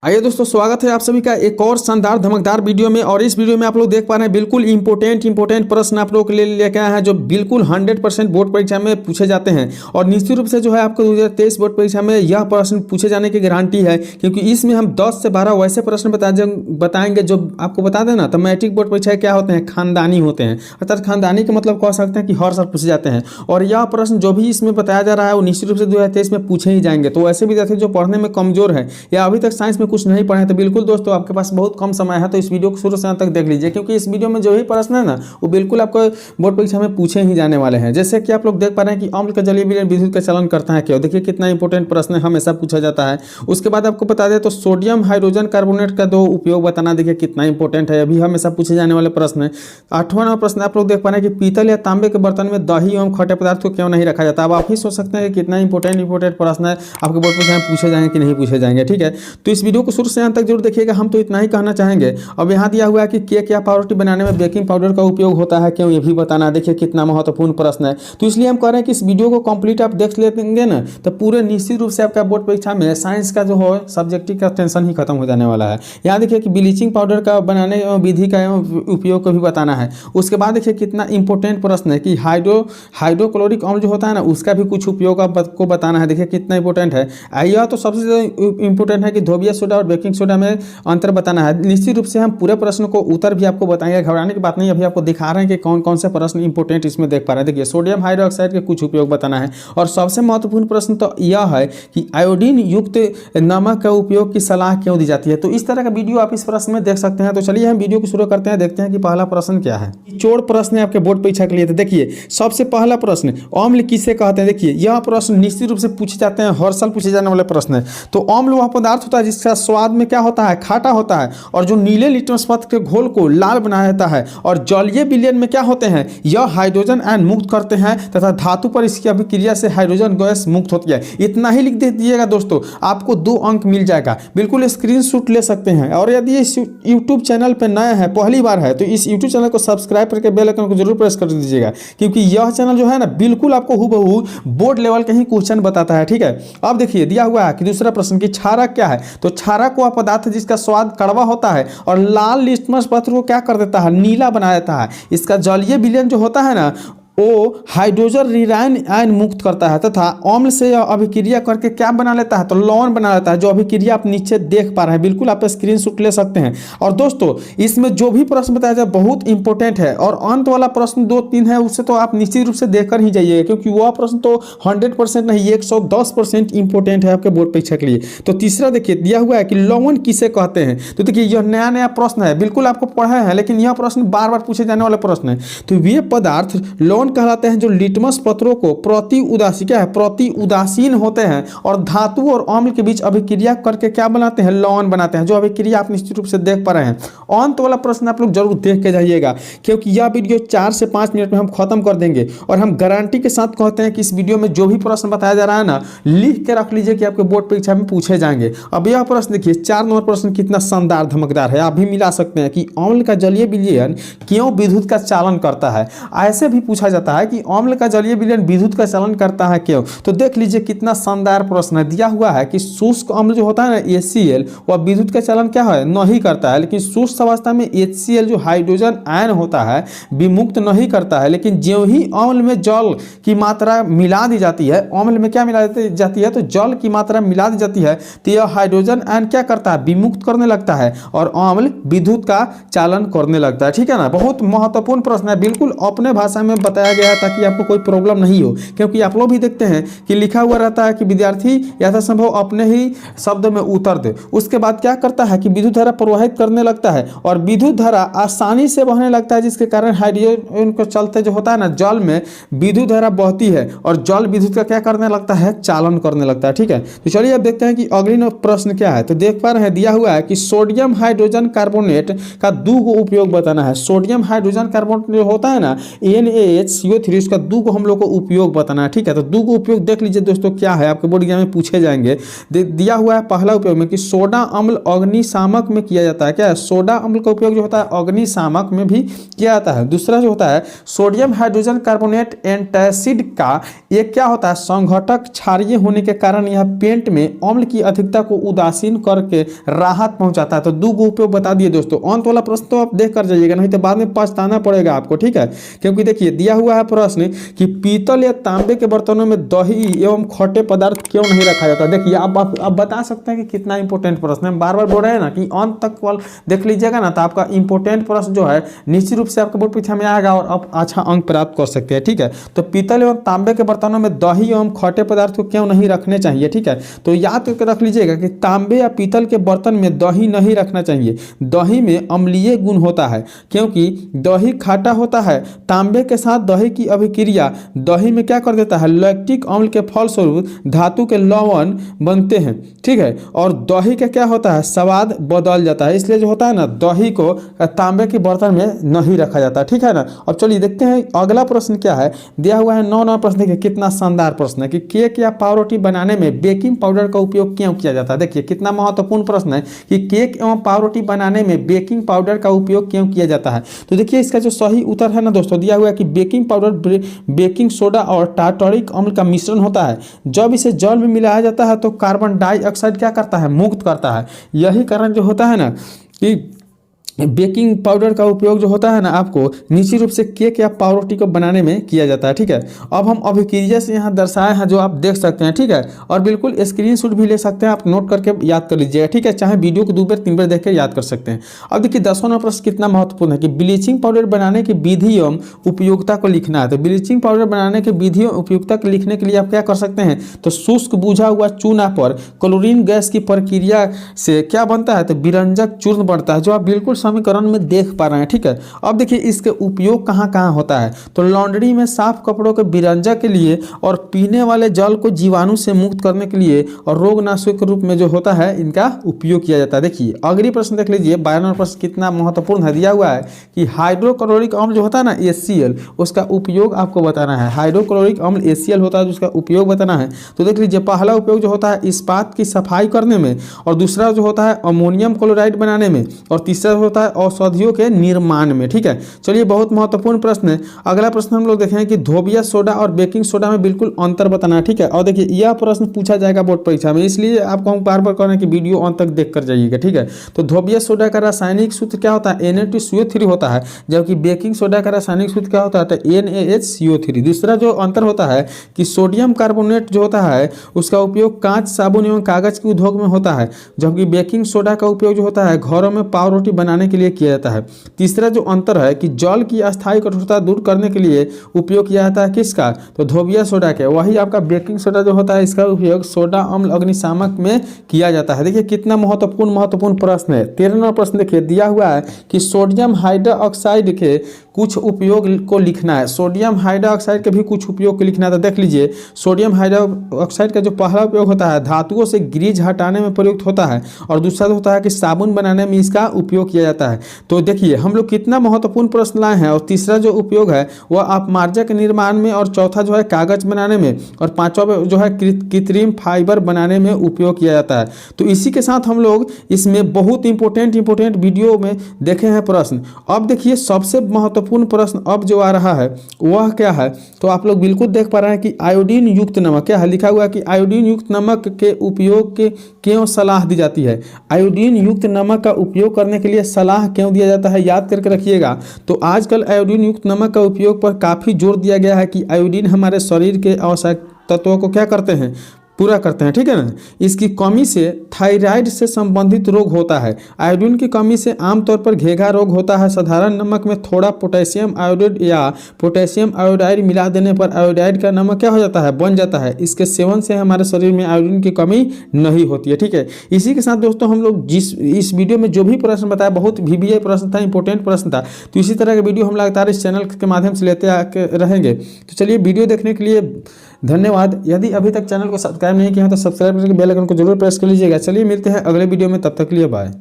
आइए दोस्तों, स्वागत है आप सभी का एक और शानदार धमकदार वीडियो में। और इस वीडियो में आप लोग देख पा रहे हैं बिल्कुल इंपोर्टेंट प्रश्न आप लोग के लिए लेके आए हैं जो बिल्कुल 100% बोर्ड परीक्षा में पूछे जाते हैं। और निश्चित रूप से जो है आपको 2023 बोर्ड परीक्षा में यह प्रश्न पूछे जाने की गारंटी है, क्योंकि इसमें हम 10 से 12 वैसे प्रश्न बताएंगे जो आपको बता देना। तो मैट्रिक बोर्ड परीक्षा क्या होते हैं? खानदानी होते हैं, अर्थात खानदानी का मतलब कह सकते हैं कि हर साल पूछे जाते हैं। और यह प्रश्न जो भी इसमें बताया जा रहा है वो निश्चित रूप से 2023 में पूछे ही जाएंगे। तो ऐसे विद्यार्थी जो पढ़ने में कमजोर है या अभी तक साइंस में कुछ नहीं पढ़े, तो बिल्कुल दोस्तों आपके पास बहुत कम समय है, तो इस वीडियो को शुरू से अंत तक देख लीजिए, क्योंकि इस वीडियो में जो भी प्रश्न है ना वो बिल्कुल आपको बोर्ड परीक्षा में पूछे ही जाने वाले हैं। जैसे कि आप लोग देख पा रहे हैं कि अम्ल का जलीय विलयन विद्युत का चलन करता है क्यों। देखिए कितना इंपॉर्टेंट प्रश्न है, हमेशा पूछा जाता है। उसके बाद आपको बता दें तो सोडियम हाइड्रोजन कार्बोनेट का दो उपयोग बताना, देखिए कितना इंपॉर्टेंट है, अभी हमेशा पूछे जाने वाले प्रश्न है। 8वां नंबर प्रश्न आप लोग देख पा रहे हैं कि पीतल या तांबे के बर्तन में दही एवं खट्टे पदार्थ को क्यों नहीं रखा जाता। अब आप ही सोच सकते हैं कि कितना इंपॉर्टेंट प्रश्न है, आपके बोर्ड परीक्षा में पूछे जाएंगे कि नहीं पूछे जाएंगे। ठीक है, तो इस वीडियो को शुरू से अंत तक जरूर देखिएगा। हम तो इतना ही कहना चाहेंगे। अब यहाँ दिया हुआ है कि केक या पावरोटी बनाने में बेकिंग पाउडर का उपयोग होता है क्यों, ये भी बताना। देखिए कितना महत्वपूर्ण प्रश्न है, तो इसलिए हम कह रहे हैं कि इस वीडियो को कंप्लीट आप देख लेंगे ना, तो पूरे निश्चित रूप से आपका बोर्ड परीक्षा में साइंस का जो है सब्जेक्टिव का टेंशन ही खत्म हो जाने वाला है। यहाँ देखिए कि ब्लीचिंग पाउडर का बनाने विधि का उपयोग को भी बताना है। उसके बाद देखिए कितना इंपॉर्टेंट प्रश्न है कि हाइड्रोक्लोरिक अम्ल जो होता है ना उसका भी कुछ उपयोग आपको बताना है। देखिए कितना इंपॉर्टेंट है। यह तो सबसे ज़्यादा इंपॉर्टेंट है कि धोबिया सोडा और बेकिंग सोडा में अंतर बताना है। निश्चित रूप से हम पूरे प्रश्न को उत्तर भी आपको बताएंगे, घबराने की बात नहीं। अभी आपको दिखा रहे हैं कि कौन कौन से प्रश्न इंपॉर्टेंट इसमें देख पा रहे हैं। देखिए सोडियम हाइड्रोक्साइड के कुछ उपयोग बताना है। और सबसे महत्वपूर्ण प्रश्न तो यह है कि आयोडीन युक्त नमक का उपयोग की सलाह क्यों दी जाती है। तो इस तरह का वीडियो आप इस प्रश्न में देख सकते हैं। तो चलिए हम वीडियो को शुरू करते हैं, देखते हैं कि पहला प्रश्न क्या है। चोड़ प्रश्न है आपके बोर्ड परीक्षा के लिए। तो देखिए सबसे पहला प्रश्न, अम्ल किसे कहते हैं। देखिए यह प्रश्न निश्चित रूप से पूछे जाते हैं, हर साल पूछे जाने वाले प्रश्न है। तो अम्ल वह पदार्थ होता है जिसका स्वाद में क्या होता है, खाटा होता है, और जो नीले लिटमस पत्र के घोल को लाल बना देता है। और जलीय विलयन में क्या होते हैं, यह हाइड्रोजन आयन मुक्त करते हैं तथा धातु पर इसकी अभिक्रिया से हाइड्रोजन गैस मुक्त होती है। इतना ही लिख दीजिएगा दोस्तों, आपको 2 अंक मिल जाएगा। बिल्कुल स्क्रीनशॉट ले सकते हैं। और यदि इस यूट्यूब चैनल पर नए हैं, पहली बार है, तो इस यूट्यूब चैनल को सब्सक्राइब करके बेल आइकन को जरूर प्रेस कर दीजिएगा, क्योंकि यह चैनल जो है ना बिल्कुल आपको हूबहू बोर्ड लेवल के ही क्वेश्चन बताता है। ठीक है, अब देखिए दिया हुआ है कि दूसरा प्रश्न की क्षारक क्या है। तो क्षारक वह पदार्थ है जिसका स्वाद कड़वा होता है और लाल लिटमस पत्र को क्या कर देता है, नीला बना देता है। इसका जलीय विलयन जो होता है ना वो हाइड्रोजन रिरायन आयन मुक्त करता है तथा अम्ल से अभिक्रिया करके क्या बना लेता है, तो लवण बना लेता है। जो अभिक्रिया आप नीचे देख पा रहे हैं, बिल्कुल आप स्क्रीनशॉट ले सकते हैं। और दोस्तों इसमें जो भी प्रश्न बताया जाए बहुत इंपॉर्टेंट है। और अंत वाला प्रश्न 2-3 है, उससे तो आप निश्चित रूप से देखकर ही जाइए, क्योंकि वह प्रश्न तो 100% नहीं 110% इंपॉर्टेंट है आपके बोर्ड परीक्षा के लिए। तो तीसरा देखिए दिया हुआ है कि लवण किसे कहते हैं। तो देखिए यह नया प्रश्न है, बिल्कुल आपको पढ़ा है, लेकिन यह प्रश्न बार बार पूछे जाने वाला प्रश्न है। तो वे पदार्थ लवण कहलाते हैं जो लिटमस पत्रों को प्रति उदासीन होते हैं और धातु और अम्ल के बीच अभिक्रिया करके क्या बनाते हैं, लवण बनाते हैं। जो अभिक्रिया आप निश्चित रूप से देख पा रहे हैं। अंत वाला प्रश्न आप लोग जरूर देख के जाइएगा, क्योंकि यह वीडियो 4 से 5 मिनट में हम खत्म कर देंगे। और हम गारंटी के साथ कहते हैं कि इस वीडियो में जो भी प्रश्न बताया जा रहा है ना, लिख के रख लीजिए कि आपके बोर्ड परीक्षा में पूछे जाएंगे। अब यह प्रश्न देखिए 4 नंबर प्रश्न कितना शानदार धमकदार है, आप भी मिला सकते हैं कि अम्ल का जलीय विलयन क्यों विद्युत का चालन करता है। ऐसे भी पूछा जाता है कि अम्ल का जलीय विलयन विद्युत का चलन करता है क्यों। तो देख लीजिए कितना शानदार प्रश्न है। दिया हुआ है कि शुष्क अम्ल जो होता है ना HCl, वह विद्युत का चलन क्या है, नहीं करता है। लेकिन शुष्क अवस्था में HCl जो हाइड्रोजन आयन होता है विमुक्त नहीं करता है। लेकिन ज्यों ही अम्ल में जल की मात्रा मिला दी जाती है, अम्ल में क्या मिला दी जाती है, तो जल की मात्रा मिला दी जाती है, तो यह हाइड्रोजन आयन क्या करता है, विमुक्त करने लगता है और अम्ल विद्युत का चालन करने लगता है। ठीक है ना, बहुत महत्वपूर्ण प्रश्न है, बिल्कुल अपने भाषा में बताया गया है ताकि आपको कोई प्रॉब्लम नहीं हो। क्योंकि आप लोग भी देखते हैं कि लिखा हुआ रहता है कि विद्यार्थी यथासंभव अपने ही शब्द में उत्तर दे। उसके बाद क्या करता है कि विद्युत धारा प्रवाहित करने लगता है और विद्युत धारा आसानी से बहने लगता है, जिसके कारण हाइड्रोजन को चलते जो होता है ना जल में विद्युत धारा बहती है और जल विद्युत का क्या करने लगता है, चालन करने लगता है। ठीक है, तो चलिए अब देखते हैं कि अगली प्रश्न क्या है। तो देख पा रहे हैं दिया हुआ है कि सोडियम हाइड्रोजन कार्बोनेट का 2 उपयोग बताना है। सोडियम हाइड्रोजन कार्बोनेट जो होता है ना NaH, NaHCO3 इसका दो को हम लोग को उपयोग बताना है। ठीक है, तो दो को उपयोग देख लीजिए दोस्तों क्या है, आपके बोर्ड एग्जाम में पूछे जाएंगे। दिया हुआ है पहला उपयोग में कि सोडा अम्ल अग्निशामक में किया जाता है। क्या है? सोडा अम्ल का उपयोग जो होता है अग्निशामक में भी किया जाता है। दूसरा जो होता है सोडियम हाइड्रोजन कार्बोनेट एंटासिड का ये क्या होता है, संघटक क्षारीय होने के कारण यह पेंट में अम्ल की अधिकता को उदासीन करके राहत पहुंचाता है। तो दो को उपयोग बता दिए दोस्तों। अंत वाला प्रश्न तो आप देख कर जाइएगा, नहीं तो बाद में पछताना पड़ेगा आपको। ठीक है, क्योंकि देखिए दिया हुआ है प्रश्न कि पीतल या तांबे के बर्तनों में दही एवं खट्टे पदार्थ क्यों नहीं रखा जाता। देखिए आप बता सकते हैं कि कितना इंपॉर्टेंट प्रश्न है। हम बार बार बोल रहे हैं ना कि अंत तक देख लीजिएगा ना, तो आपका इंपॉर्टेंट प्रश्न जो है निश्चित रूप से आपके बोर्ड परीक्षा में आएगा और आप अच्छा अंक प्राप्त कर सकते हैं। ठीक है, तो पीतल एवं तांबे के बर्तनों में दही एवं खट्टे पदार्थ को क्यों नहीं रखने चाहिए। ठीक है, तो याद करके रख लीजिएगा कि तांबे या पीतल के बर्तन में दही नहीं रखना चाहिए। दही में अम्लीय गुण होता है, क्योंकि दही खाटा होता है। तांबे के साथ दही की अभिक्रिया दही में क्या कर देता है, लैक्टिक अम्ल के फलस्वरूप धातु के लवण बनते हैं। ठीक है, और दही का क्या होता है, स्वाद बदल जाता है। इसलिए जो होता है ना, दही को तांबे के बर्तन में नहीं रखा जाता। ठीक है ना। अब चलिए देखते हैं अगला प्रश्न क्या है। दिया हुआ है 9 प्रश्न। देखिए कितना शानदार प्रश्न है कि केक या पावरोटी बनाने में बेकिंग पाउडर का उपयोग क्यों किया जाता है। देखिए कितना महत्वपूर्ण प्रश्न है कि केक एवं पावरोटी बनाने में बेकिंग पाउडर का उपयोग क्यों किया जाता है। तो देखिए इसका जो सही उत्तर है ना दोस्तों, दिया हुआ है कि बेकिंग पाउडर बेकिंग सोडा और टार्टरिक अम्ल का मिश्रण होता है। जब इसे जल में मिलाया जाता है तो कार्बन डाइऑक्साइड क्या करता है, मुक्त करता है। यही कारण जो होता है ना कि बेकिंग पाउडर का उपयोग जो होता है ना आपको निश्चित रूप से केक या पावरोटी को बनाने में किया जाता है। ठीक है, अब हम अभिक्रिया से यहाँ दर्शाए हैं जो आप देख सकते हैं। ठीक है, और बिल्कुल स्क्रीनशॉट भी ले सकते हैं, आप नोट करके याद कर लीजिएगा। ठीक है, चाहे वीडियो को 2 बार 3 बार देख के याद कर सकते हैं। अब देखिए 10वां प्रश्न कितना महत्वपूर्ण है कि ब्लीचिंग पाउडर बनाने की विधि एवं उपयोगिता को लिखना है। तो ब्लीचिंग पाउडर बनाने की विधि एवं उपयोगिता को लिखने के लिए आप क्या कर सकते हैं, तो शुष्क बुझा हुआ चूना पर क्लोरीन गैस की प्रक्रिया से क्या बनता है, तो विरंजक चूर्ण बनता है, जो आप बिल्कुल समीकरण में देख पा रहे हैं। ठीक है, अब देखिए इसके उपयोग कहाँ कहाँ होता है। तो लॉन्ड्री में साफ कपड़ों के विरंजक के लिए और पीने वाले जल को जीवाणु से मुक्त करने के लिए और रोगनाशक के रूप में जो होता है इनका उपयोग किया जाता है। देखिए अगली प्रश्न देख लीजिए। 12वां प्रश्न कितना महत्वपूर्ण है। दिया हुआ है कि हाइड्रोक्लोरिक अम्ल जो होता है ना HCl, उसका उपयोग आपको बताना है। हाइड्रोक्लोरिक अम्ल HCl होता है, जिसका उपयोग बताना है। तो देख लीजिए पहला उपयोग जो होता है इस्पात की सफाई करने में, और दूसरा जो होता है अमोनियम क्लोराइड बनाने में, और तीसरा होता है औषधियों के निर्माण में। ठीक है, चलिए बहुत महत्वपूर्ण प्रश्न है। अगला प्रश्न हम लोग देखेंगे कि धोबिया सोडा और बेकिंग सोडा में बिल्कुल अंतर बताना है। ठीक है, और देखिए यह प्रश्न पूछा जाएगा बोर्ड परीक्षा में, इसलिए आपको हम बार बार कहना है कि वीडियो अंत तक देख कर जाइएगा। ठीक है, तो धोबिया सोडा का रासायनिक सूत्र क्या होता है, Na2CO3 होता है, जबकि बेकिंग सोडा का रासायनिक सूत्र क्या होता है, तो NaHCO3। दूसरा जो अंतर होता है कि सोडियम कार्बोनेट जो होता है उसका उपयोग कांच, साबुन एवं कागज के उद्योग में होता है, जबकि बेकिंग सोडा का उपयोग जो होता है घरों में पाव रोटी बनाने के लिए किया जाता है। तीसरा जो अंतर है कि जल की अस्थायी कठोरता दूर करने के लिए उपयोग किया जाता है किसका, तो धोबिया सोडा के। वही आपका बेकिंग सोडा जो होता है इसका उपयोग सोडा अम्ल अग्निशामक में किया जाता है। देखिए कितना महत्वपूर्ण प्रश्न है। 13वां प्रश्न देखिए दिया हुआ है कि सोडियम हाइड्रोक्साइड के कुछ उपयोग को लिखना है। सोडियम हाइड्रोक्साइड के भी कुछ उपयोग को लिखना है। तो देख लीजिए सोडियम हाइड्रोक्साइड का जो पहला उपयोग होता है धातुओं से ग्रीज हटाने में प्रयुक्त होता है, और दूसरा होता है कि साबुन बनाने में इसका उपयोग किया जाता है। तो देखिए हम लोग कितना महत्वपूर्ण प्रश्न लाए हैं। और तीसरा जो उपयोग है वह अपमार्जक के निर्माण में, और चौथा जो है कागज बनाने में, और पांचवा जो है कृत्रिम फाइबर बनाने में उपयोग किया जाता है। तो इसी के साथ हम लोग इसमें बहुत इंपॉर्टेंट वीडियो में देखे हैं प्रश्न। अब देखिए सबसे महत्वपूर्ण प्रश्न अब जो आ रहा है वह क्या है, तो आप लोग बिल्कुल देख पा रहे हैं कि आयोडीन युक्त नमक क्या है, लिखा हुआ है कि आयोडीन युक्त नमक के उपयोग के क्यों सलाह दी जाती है। आयोडीन युक्त नमक का उपयोग करने के लिए सलाह क्यों दिया जाता है, याद करके रखिएगा। तो आजकल आयोडीन युक्त नमक का उपयोग पर काफ़ी जोर दिया गया है कि आयोडीन हमारे शरीर के आवश्यक तत्वों को क्या करते हैं, पूरा करते हैं। ठीक है ना, इसकी कमी से थायराइड से संबंधित रोग होता है। आयोडीन की कमी से आमतौर पर घेघा रोग होता है। साधारण नमक में थोड़ा पोटेशियम आयोडाइड या पोटेशियम आयोडाइड मिला देने पर आयोडाइड का नमक क्या हो जाता है, बन जाता है। इसके सेवन से हमारे शरीर में आयोडीन की कमी नहीं होती है। ठीक है, इसी के साथ दोस्तों हम लोग इस वीडियो में जो भी प्रश्न बताया बहुत VBA प्रश्न था, इंपॉर्टेंट प्रश्न था। तो इसी तरह के वीडियो हम लगातार इस चैनल के माध्यम से लेते रहेंगे। तो चलिए वीडियो देखने के लिए धन्यवाद। यदि अभी तक चैनल को सब्सक्राइब नहीं किया है तो सब्सक्राइब करके बेल आइकन को जरूर प्रेस कर लीजिएगा। चलिए मिलते हैं अगले वीडियो में, तब तक के लिए बाय।